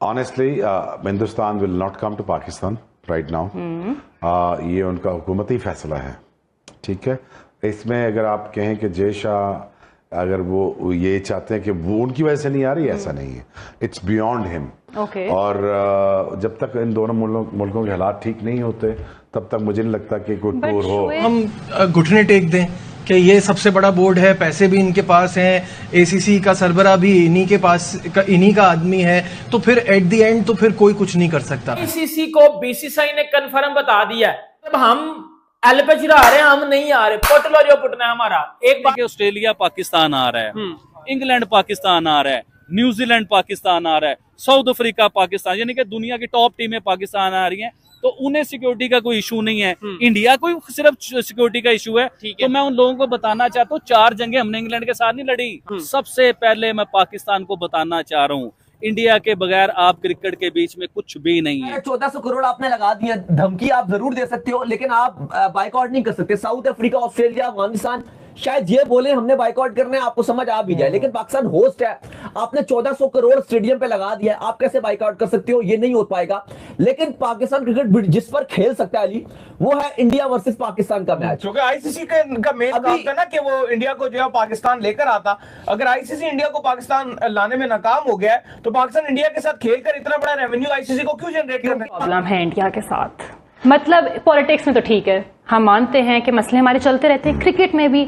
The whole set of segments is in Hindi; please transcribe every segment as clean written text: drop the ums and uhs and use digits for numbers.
Honestly Hindustan will not come to Pakistan right now. ये उनका हुकूमती फैसला है, ठीक है। इसमें अगर आप कहें कि जय शाह अगर वो ये चाहते हैं कि वो उनकी वजह से नहीं आ रही, ऐसा नहीं है, इट्स बियॉन्ड हिम। और जब तक इन दोनों मुल्कों के हालात ठीक नहीं होते तब तक मुझे नहीं लगता कि कोई टूर हो। हम घुटने टेक दें कि ये सबसे बड़ा बोर्ड है, पैसे भी इनके पास हैं, एसीसी का सरबरा भी इन्हीं के पास इन्हीं का आदमी है, तो फिर एट द एंड तो फिर कोई कुछ नहीं कर सकता। एसीसी को बीसीसीआई ने कंफर्म बता दिया है, अब हम एल पे चढ़ा रहे हैं, हम नहीं आ रहे, पुट लो जो पुटना है हमारा। एक बार ऑस्ट्रेलिया पाकिस्तान आ रहा है, इंग्लैंड पाकिस्तान आ रहा है, न्यूजीलैंड पाकिस्तान आ रहा है, साउथ अफ्रीका पाकिस्तान, यानी कि दुनिया की टॉप टीमें पाकिस्तान आ रही हैं, तो उन्हें सिक्योरिटी का कोई इशू नहीं है। इंडिया को सिर्फ सिक्योरिटी का इशू है। तो मैं उन लोगों को बताना चाहता हूँ, 4 जंगें हमने इंग्लैंड के साथ नहीं लड़ी। सबसे पहले मैं पाकिस्तान को बताना चाह रहा हूँ, इंडिया के बगैर आप क्रिकेट के बीच में कुछ भी नहीं है। 1400 करोड़ आपने लगा दिया, धमकी आप जरूर दे सकते हो, लेकिन आप बाइकआउट नहीं कर सकते। साउथ अफ्रीका, ऑस्ट्रेलिया, अफगानिस्तान शायद ये बोले हमने बाइकआउट करना है, आपको समझ आ भी जाए, लेकिन पाकिस्तान होस्ट है, आपने 1400 करोड़ स्टेडियम पे लगा दिया, आप कैसे बाइकआउट कर सकते हो? ये नहीं हो पाएगा। लेकिन पाकिस्तान क्रिकेट जिस पर खेल सकता है अली, वो है इंडिया वर्सेस पाकिस्तान का मैच, क्योंकि आईसीसी का मेन काम था ना कि वो इंडिया को जो है पाकिस्तान लेकर आता। अगर आईसीसी इंडिया को पाकिस्तान लाने में नाकाम हो गया है, तो पाकिस्तान इंडिया के साथ खेलकर इतना बड़ा रेवेन्यू आईसीसी को क्यों जनरेट करना है? प्रॉब्लम है इंडिया के साथ, मतलब पॉलिटिक्स में तो ठीक है, हम मानते हैं कि मसले हमारे चलते रहते हैं, क्रिकेट में भी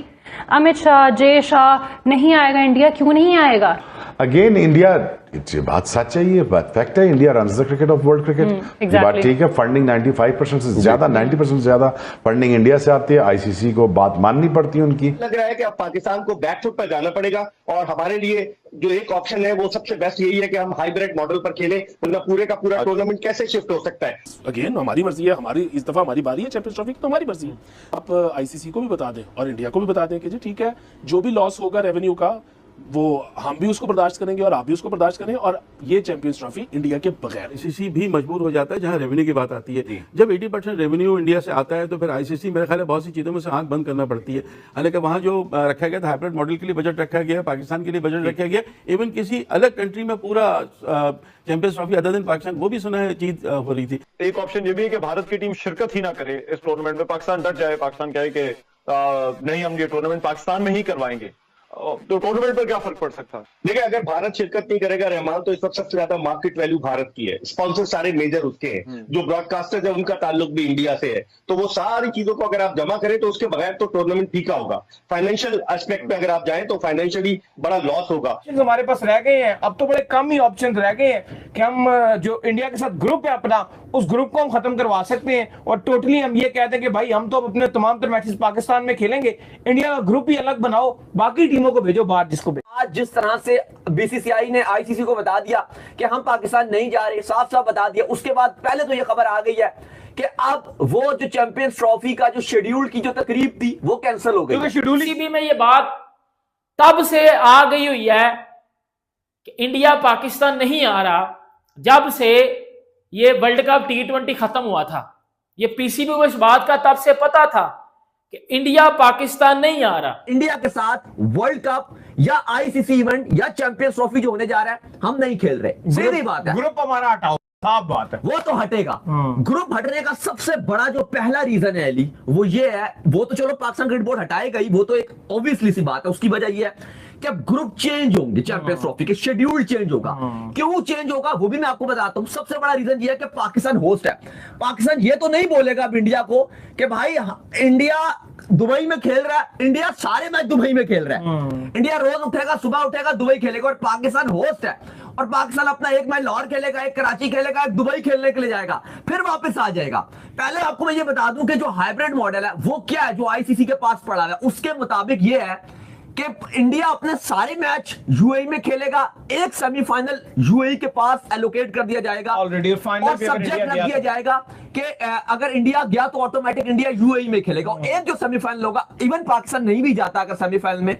अमित शाह, जय शाह नहीं आएगा इंडिया, क्यों नहीं आएगा? अगेन इंडिया, ये बात सच है, ये बात फैक्ट है, India runs the cricket of world cricket. ये बात ठीक है। फंडिंग 95% से ज्यादा, 90% से ज्यादा फंडिंग इंडिया से आती है। आईसीसी को बात माननी पड़ती है उनकी। लग रहा है कि अब पाकिस्तान को बैकफुट पर जाना पड़ेगा, और हमारे लिए जो एक ऑप्शन है वो सबसे बेस्ट यही है कि हम हाइब्रिड मॉडल पर खेलें, वरना पूरे का पूरा टूर्नामेंट कैसे शिफ्ट हो सकता है? अगेन हमारी मर्जी है, हमारी इस दफा हमारी बारी है चैंपियंस ट्रॉफी, तो हमारी मर्जी है। आप आईसीसी को भी बता दें और इंडिया को भी बता दें कि जी ठीक है, जो भी लॉस होगा रेवेन्यू का, वो हम भी उसको बर्दाश्त करेंगे और आप भी उसको बर्दाश्त करें, और ये चैंपियंस ट्रॉफी इंडिया के बगैर। आईसीसी भी मजबूर हो जाता है जहां रेवेन्यू की बात आती है। जब 80% रेवेन्यू इंडिया से आता है तो फिर आईसीसी मेरे ख्याल है बहुत सी चीज़ों में से आंख बंद करना पड़ती है। हालांकि वहाँ जो रखा गया था हाइब्रिड मॉडल के लिए बजट रखा गया, पाकिस्तान के लिए बजट रखा गया, इवन किसी अलग कंट्री में पूरा चैंपियंस ट्रॉफी अदर दिन पाकिस्तान, वो भी सुना है चीज हो रही थी। एक ऑप्शन ये भी है कि भारत की टीम शिरकत ही ना करे इस टूर्नामेंट में, पाकिस्तान डट जाए, पाकिस्तान कहे कि नहीं हम ये टूर्नामेंट पाकिस्तान में ही करवाएंगे, तो टूर्नामेंट पर क्या फर्क पड़ सकता है? देखिए, अगर भारत शिरकत नहीं करेगा रहमान, तो इस वक्त सबसे ज्यादा मार्केट वैल्यू भारत की है, स्पॉन्सर सारे मेजर उसके हैं, जो ब्रॉडकास्टर्स है उनका ताल्लुक भी इंडिया से है, तो वो सारी चीजों को अगर आप जमा करें तो उसके बगैर तो टूर्नामेंट फीका होगा। फाइनेंशियल एस्पेक्ट पे अगर आप जाएं तो फाइनेंशियली बड़ा लॉस होगा। हमारे पास रह गए हैं, अब तो बड़े कम ही ऑप्शन रह गए हैं कि हम जो इंडिया के साथ ग्रुप है अपना, उस ग्रुप को हम खत्म करवा सकते हैं, और टोटली हम ये कहते हैं कि भाई हम तो अपने तमाम तर मैचेस पाकिस्तान में खेलेंगे, इंडिया का ग्रुप ही अलग बनाओ, बाकी टीमों को भेजो बाहर जिसको। आज जिस तरह से बीसीसीआई ने आईसीसी को बता दिया कि हम पाकिस्तान नहीं जा रहे, साफ साफ बता दिया, उसके बाद पहले तो ये खबर आ गई है कि अब वो जो चैंपियंस ट्रॉफी का जो शेड्यूल की जो तकरीब थी वो कैंसिल हो गई, क्योंकि शेड्यूल भी में ये बात तब से आ गई हुई है कि इंडिया पाकिस्तान नहीं आ रहा, जब से ये वर्ल्ड कप T20 खत्म हुआ था। ये पीसीबी को इस बात का तब से पता था कि इंडिया पाकिस्तान नहीं आ रहा। इंडिया के साथ वर्ल्ड कप या आईसीसी इवेंट या चैंपियंस ट्रॉफी जो होने जा रहा है, हम नहीं खेल रहे। सीधी बात है, ग्रुप हमारा हटाओ, साफ बात है, वो तो हटेगा। ग्रुप हटने का सबसे बड़ा जो पहला रीजन है अली, वो ये है, वो तो चलो पाकिस्तान क्रिकेट बोर्ड हटाएगा ही, वो तो एक ऑब्वियसली सी बात है। उसकी वजह ये है कि अब ग्रुप चेंज होंगे, चैंपियंस ट्रॉफी के शेड्यूल चेंज होगा। क्यों चेंज होगा वो भी मैं आपको बताता हूं। सबसे बड़ा रीजन ये है कि पाकिस्तान होस्ट है। पाकिस्तान ये तो नहीं बोलेगा अब इंडिया को कि भाई इंडिया दुबई में खेल रहा है, इंडिया सारे मैच दुबई में खेल रहा है, इंडिया रोज उठेगा, सुबह उठेगा, दुबई खेलेगा, और पाकिस्तान होस्ट है, और पाकिस्तान अपना एक मैच लाहौर खेलेगा, एक कराची खेलेगा, एक दुबई खेलने के लिए जाएगा, फिर वापस आ जाएगा। पहले आपको मैं ये बता दूं कि जो हाइब्रिड मॉडल है वो क्या है, जो आईसीसी के पास पड़ा है, उसके मुताबिक ये है कि इंडिया अपने सारे मैच यूएई में खेलेगा, एक सेमीफाइनल यूएई के पास एलोकेट कर दिया जाएगा ऑलरेडी, फाइनल और सब्जेक्ट रख दिया जाएगा कि अगर इंडिया गया तो ऑटोमेटिक इंडिया यूएई में खेलेगा, और एक जो सेमीफाइनल होगा, इवन पाकिस्तान नहीं भी जाता अगर सेमीफाइनल में,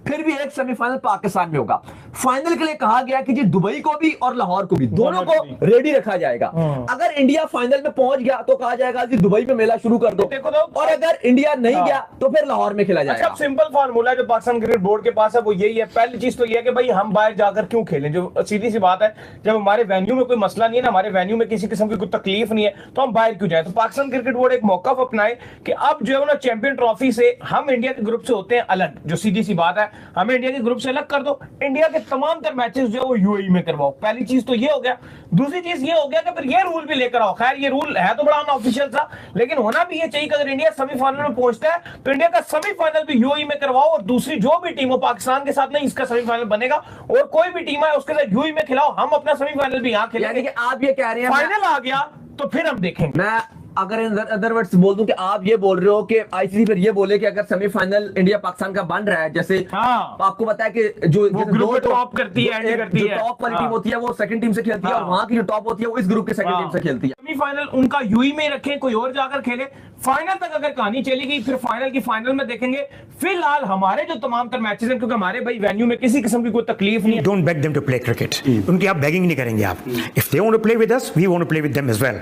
फिर भी एक सेमीफाइनल पाकिस्तान में होगा। फाइनल के लिए कहा गया कि जी दुबई को भी और लाहौर को भी, दोनों को रेडी रखा जाएगा। अगर इंडिया फाइनल में पहुंच गया तो कहा जाएगा जी दुबई में मेला शुरू कर दो, और अगर इंडिया नहीं गया तो फिर लाहौर में खेला जाएगा। अच्छा, सिंपल फार्मूला जो पाकिस्तान क्रिकेट बोर्ड के पास है वो यही है। पहली चीज तो ये है कि भाई हम बाहर जाकर क्यों खेलें, जो सीधी सी बात है, जब हमारे वेन्यू में कोई मसला नहीं है ना, हमारे वेन्यू में किसी किस्म की कोई तकलीफ नहीं है, तो हम बाहर क्यों जाए। तो पाकिस्तान क्रिकेट बोर्ड एक मौका अपनाए कि अब जो है ना चैंपियन ट्रॉफी से हम इंडिया के ग्रुप से होते हैं अलग, जो सीधी सी बात है, हमें इंडिया के ग्रुप से अलग कर दो, इंडिया के तमाम तर मैचेस जो है वो यूएई में करवाओ। पहली चीज तो ये हो गया। दूसरी चीज ये हो गया कि फिर ये रूल भी लेकर आओ। खैर ये रूल है तो बड़ा अनऑफिशियल था, लेकिन होना भी ये चाहिए कि अगर इंडिया सेमीफाइनल में पहुंचता है तो इंडिया का सेमीफाइनल भी यूएई में करवाओ, और दूसरी जो भी टीम हो, पाकिस्तान के साथ नहीं इसका सेमीफाइनल बनेगा, और कोई भी टीम है उसके साथ यूएई में खिलाओ, हम अपना सेमीफाइनल भी यहाँ खेलेंगे। आप ये कह रहे हैं फाइनल आ गया तो फिर हम देखेंगे। मैं अगर अदर वर्ड्स बोल दूं कि आप ये बोल रहे हो कि आईसीसी फिर ये बोले कि अगर सेमीफाइनल इंडिया पाकिस्तान का बन रहा है, जैसे आपको पता है कि जो ग्रुप टॉप करती है, एंड करती है, टॉप वाली टीम होती है वो सेकंड टीम से खेलती है, और वहां की जो टॉप होती है वो इस ग्रुप के सेकंड टीम से खेलती है। सेमीफाइनल उनका यूएई में रखें, कोई और जाकर खेले, फाइनल तक अगर कहानी चली गई फिर फाइनल की फाइनल में देखेंगे। फिलहाल हमारे जो तमाम तर मैचेस हैं, क्योंकि हमारे भाई वेन्यू में किसी किस्म की कोई तकलीफ नहीं है। Don't beg them to play cricket, उनकी आप बेगिंग नहीं करेंगे आप। If they want to play with us, we want to play with them as well.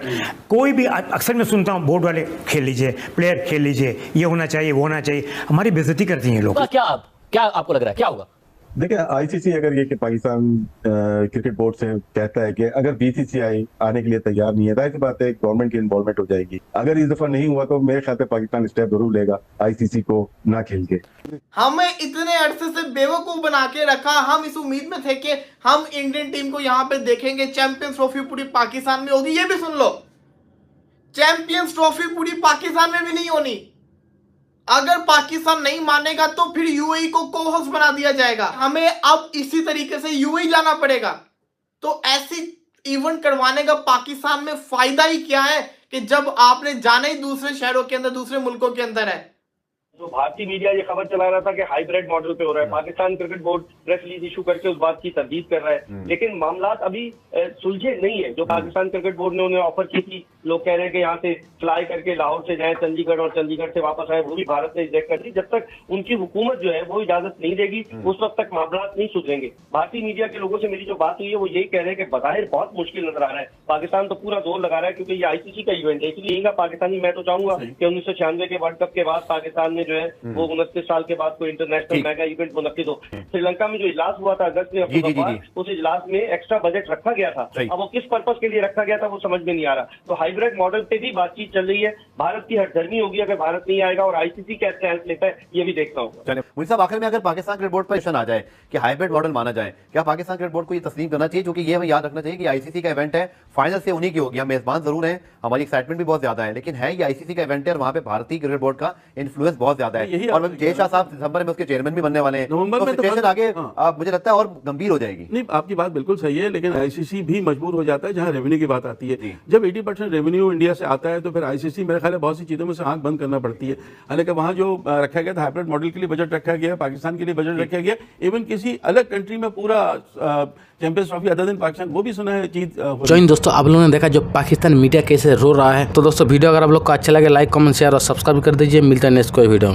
कोई भी अक्सर मैं सुनता हूं बोर्ड वाले खेल लीजिए, प्लेयर खेल लीजिए, ये होना चाहिए वो होना चाहिए, हमारी बेइज्जती करती हैं लोग। क्या आपको लग रहा है क्या होगा? देखिए आईसीसी अगर ये कि पाकिस्तान क्रिकेट बोर्ड से कहता है कि अगर बीसीसीआई आने के लिए तैयार नहीं है, जाहिर सी बात है गवर्नमेंट की इन्वॉल्वमेंट हो जाएगी। अगर इस दफा नहीं हुआ तो मेरे ख्याल से पाकिस्तान स्टेप जरूर लेगा आईसीसी को ना खेल के। हमें इतने अरसे से बेवकूफ बना के रखा, हम इस उम्मीद में थे कि हम इंडियन टीम को यहाँ पे देखेंगे, चैंपियंस ट्रॉफी पूरी पाकिस्तान में होगी। ये भी सुन लो, चैंपियंस ट्रॉफी पूरी पाकिस्तान में भी नहीं होनी। अगर पाकिस्तान नहीं मानेगा तो फिर यूएई को को-होस्ट बना दिया जाएगा। हमें अब इसी तरीके से यूएई जाना पड़ेगा। तो ऐसी इवेंट करवाने का पाकिस्तान में फायदा ही क्या है कि जब आपने जाना ही दूसरे शहरों के अंदर, दूसरे मुल्कों के अंदर है। जो भारतीय मीडिया ये खबर चला रहा था कि हाइब्रिड मॉडल पे हो रहा है, Pakistan cricket board press release issue करके उस बात की तरदीद कर रहा है, लेकिन मामला अभी सुलझे नहीं है। जो पाकिस्तान क्रिकेट बोर्ड ने उन्हें ऑफर की थी, लोग कह रहे हैं कि यहाँ से फ्लाई करके लाहौर से जाए चंडीगढ़ और चंडीगढ़ से वापस आए, वो भी भारत ने रिजेक्ट कर दी। जब तक उनकी हुकूमत जो है वो इजाजत नहीं देगी उस वक्त तक मामला नहीं सुधरेंगे। भारतीय मीडिया के लोगों से मेरी जो बात हुई है वो यही कह रहे हैं कि बज़ाहिर बहुत मुश्किल नजर आ रहा है। पाकिस्तान तो पूरा जोर लगा रहा है क्योंकि ये आईसीसी का इवेंट है, इसलिए यही पाकिस्तानी मैं तो चाहूंगा कि 1996 के वर्ल्ड कप के बाद पाकिस्तान में जो है वो 29 साल के बाद कोई इंटरनेशनल मेगा इवेंट मुनक्किद हो। श्रीलंका में जो इजलास हुआ था अगस्त में, उस इजलास में एक्स्ट्रा बजट रखा गया था, अब वो किस पर्पस के लिए रखा गया था वो समझ में नहीं आ रहा। तो हाइब्रिड मॉडल पे भी बातचीत चल रही है। भारत की हठधर्मी होगी अगर भारत नहीं आएगा, और आईसीसी क्या स्टैंड लेता है ये भी देखना होगा। मुझे साहब आखिर में अगर पाकिस्तान क्रिकेट बोर्ड पर क्वेश्चन आ जाए कि हाइब्रिड मॉडल माना जाए, क्या पाकिस्तान क्रिकेट बोर्ड को ये तस्लीम करना चाहिए? क्योंकि ये हमें याद रखना चाहिए कि आईसीसी का इवेंट है, फाइनल से उन्हीं की होगी। हम मेजबान जरूर हैं, हमारी एक्साइटमेंट भी बहुत ज्यादा है, लेकिन है ये आईसीसी का इवेंट है और वहां पे भारतीय क्रिकेट बोर्ड का इन्फ्लुएंस बहुत ज्यादा है। और जय शाह साहब दिसंबर में उसके चेयरमैन भी बनने वाले हैं, नवंबर में सिचुएशन आगे मुझे लगता है और गंभीर हो जाएगी। नहीं, आपकी बात बिल्कुल सही है, लेकिन आईसीसी भी मजबूर हो जाता है जहां रेवेन्यू की बात आती है। जब 80% रेवेन्यू इंडिया से आता है तो फिर आईसीसी मेरे ख्याल है बहुत सी चीजों में से आंख बंद करना पड़ती है। हालांकि वहां जो रखा गया था हाइब्रिड मॉडल के लिए बजट रखा गया, पाकिस्तान के लिए बजट रखा गया, इवन किसी अलग कंट्री में पूरा चैंपियंस ट्रॉफी अदर दिन पाकिस्तान, वो भी सुना है चीज। जो दोस्तों आप लोगों ने देखा जो पाकिस्तान मीडिया कैसे रो रहा है। तो दोस्तों वीडियो अगर आप लोग को अच्छा लगे लाइक कमेंट शेयर और सब्सक्राइब कर दीजिए। मिलता है नेक्स्ट कोई वीडियो।